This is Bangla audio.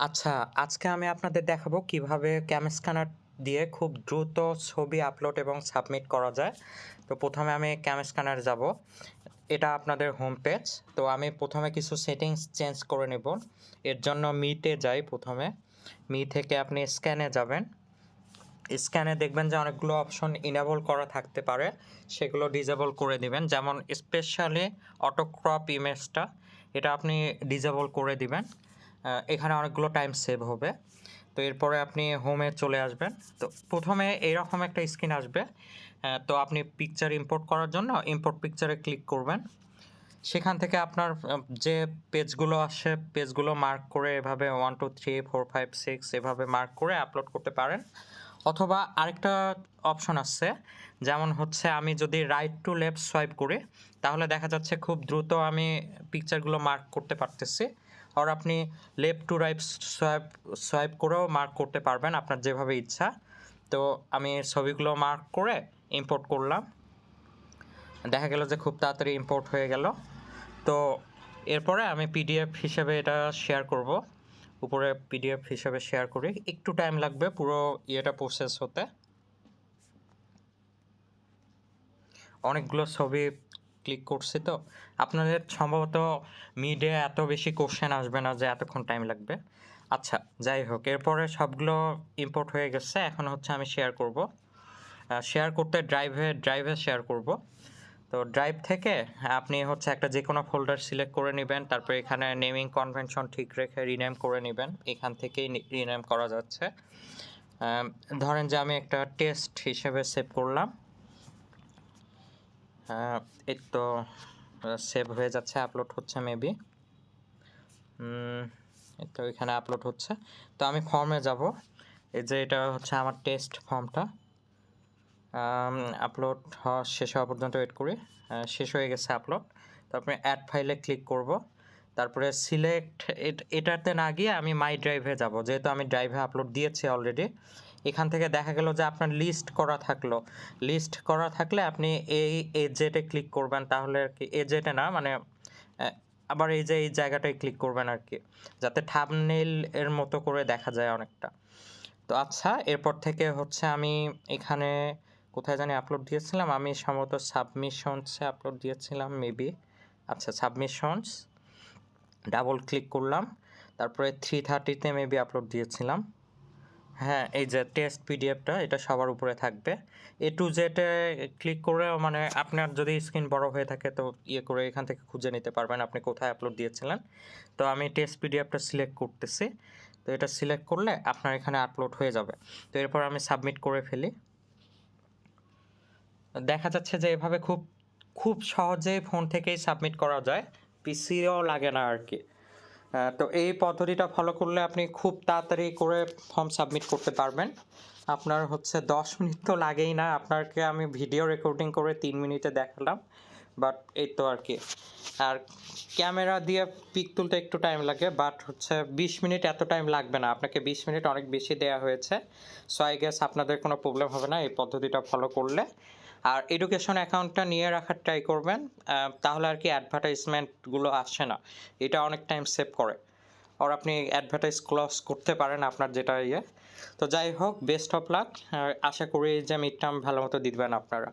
আচ্ছা, আজকে আমি আপনাদের দেখাবো কিভাবে ক্যামস্ক্যানার দিয়ে খুব দ্রুত ছবি আপলোড এবং সাবমিট করা যায়। তো প্রথমে আমি ক্যামস্ক্যানারে যাব। এটা আপনাদের হোম পেজ। তো আমি প্রথমে কিছু সেটিংস চেঞ্জ করে নেব। এর জন্য মিতে যাই প্রথমে। মি থেকে আপনি স্ক্যানে যাবেন। স্ক্যানে দেখবেন যে অনেকগুলো অপশন ইনেবল করা থাকতে পারে, সেগুলো ডিসেবল করে দিবেন। যেমন স্পেশালি অটোক্রপ ইমেজটা, এটা আপনি ডিসেবল করে দিবেন। এখানে অনেকগুলো টাইম সেভ হবে। তো এরপরে আপনি হোমে চলে আসবেন। তো প্রথমে এইরকম একটা স্ক্রিন আসবে। তো আপনি পিকচার ইম্পোর্ট করার জন্য ইম্পোর্ট পিকচারে ক্লিক করবেন। সেখান থেকে আপনার যে পেজগুলো আসে, পেজগুলো মার্ক করে এভাবে 1 2 3 4 5 6 এভাবে মার্ক করে আপলোড করতে পারেন। অথবা আরেকটা অপশন আছে, যেমন হচ্ছে আমি যদি রাইট টু লেফট সোয়াইপ করি, তাহলে দেখা যাচ্ছে খুব দ্রুত আমি পিকচারগুলো মার্ক করতে পারতেছি। আর আপনি left to right swipe swipe করেও মার্ক করতে পারবেন আপনার যেভাবে ইচ্ছা। তো আমি ছবিগুলো মার্ক করে ইম্পোর্ট করলাম। দেখা গেল যে খুব তাড়াতাড়ি ইম্পোর্ট হয়ে গেল। তো এরপরে আমি পিডিএফ হিসেবে এটা শেয়ার করব। উপরে পিডিএফ হিসেবে শেয়ার করি, একটু টাইম লাগবে পুরো ইয়েটা প্রসেস হতে। অনেকগুলো ছবি ক্লিক করছি, তো আপনাদের সম্ভবত মিডে এত বেশি কোশ্চেন আসবে না যে এতক্ষণ টাইম লাগবে। আচ্ছা, যাই হোক, এরপরে সবগুলো ইম্পোর্ট হয়ে গেছে। এখন হচ্ছে আমি শেয়ার করব। শেয়ার করতে ড্রাইভে শেয়ার করব। তো ড্রাইভ থেকে আপনি হচ্ছে একটা যে কোনো ফোল্ডার সিলেক্ট করে নেবেন। তারপরে এখানে নেমিং কনভেনশন ঠিক রেখে রিনেম করে নেবেন। এখান থেকেই রিনেম করা যাচ্ছে। ধরেন যে আমি একটা টেস্ট হিসেবে সেভ করলাম। এই তো সেভ হয়ে যাচ্ছে, আপলোড হচ্ছে মেবি। তো এখানে আপলোড হচ্ছে। তো আমি ফর্মে যাব। এই যে এটা হচ্ছে আমার টেস্ট ফর্মটা। আপলোড হওয়া শেষ হওয়া পর্যন্ত ওয়েট করি। শেষ হয়ে গেছে আপলোড। তারপরে অ্যাড ফাইলে ক্লিক করব। তারপরে সিলেক্ট, এটাতে না গিয়ে আমি মাই ড্রাইভে যাব, যেহেতু আমি ড্রাইভে আপলোড দিয়েছি অলরেডি। এখান থেকে দেখা গেল যে আপনার লিস্ট করা থাকলো। লিস্ট করা থাকলে আপনি এই এজেটে ক্লিক করবেন, তাহলে আর কি এজেটে না, মানে আবার এই যে এই জায়গাটায় ক্লিক করবেন আর কি, যাতে থাম্বনেইল এর মতো করে দেখা যায় অনেকটা। তো আচ্ছা, এরপর থেকে হচ্ছে আমি এখানে কোথায় জানি আপলোড দিয়েছিলাম, আমি সম্ভবত সাবমিশনসে আপলোড দিয়েছিলাম মেবি। আচ্ছা, সাবমিশনস ডাবল ক্লিক করলাম। তারপরে 330-তে মেবি আপলোড দিয়েছিলাম। হ্যাঁ, এই যে টেস্ট পিডিএফটা, এটা সবার উপরে থাকবে। এ টু জেডে ক্লিক করে, মানে আপনার যদি স্ক্রিন বড় হয়ে থাকে তো ইয়ে করে এখান থেকে খুঁজে নিতে পারবেন আপনি কোথায় আপলোড দিয়েছিলেন। তো আমি টেস্ট পিডিএফটা সিলেক্ট করতেছি। তো এটা সিলেক্ট করলে আপনার এখানে আপলোড হয়ে যাবে। তো এরপর আমি সাবমিট করে ফেলি। দেখা যাচ্ছে যে এভাবে খুব খুব সহজেই ফোন থেকেই সাবমিট করা যায়, পিসিও লাগে না আর কি। তো এই পদ্ধতিটা ফলো করলে আপনি খুব তাড়াতাড়ি করে ফর্ম সাবমিট করতে পারবেন। আপনার হচ্ছে 10 মিনিট তো লাগেই না, আপনাকে আমি ভিডিও রেকর্ডিং করে 3 মিনিটে দেখালাম, বাট এই তো আর কি। আর ক্যামেরা দিয়ে পিক তুলতে একটু টাইম লাগে, বাট হচ্ছে 20 মিনিট এত টাইম লাগবে না, আপনাকে 20 মিনিট অনেক বেশি দেওয়া হয়েছে। সো আই গেস আপনাদের কোনো প্রবলেম হবে না এই পদ্ধতিটা ফলো করলে। আর এডুকেশন অ্যাকাউন্টটা নিয়ে রাখার ট্রাই করবেন, তাহলে আর কি অ্যাডভার্টাইজমেন্টগুলো আসে না। এটা অনেক টাইম সেভ করে। আর আপনি অ্যাডভার্টাইজ ক্লোজ করতে পারেন আপনার যেটা ইয়ে। তো যাই হোক, বেস্ট অফ লাক। আশা করি যে মিড টার্ম ভালো মতো দিবেন আপনারা।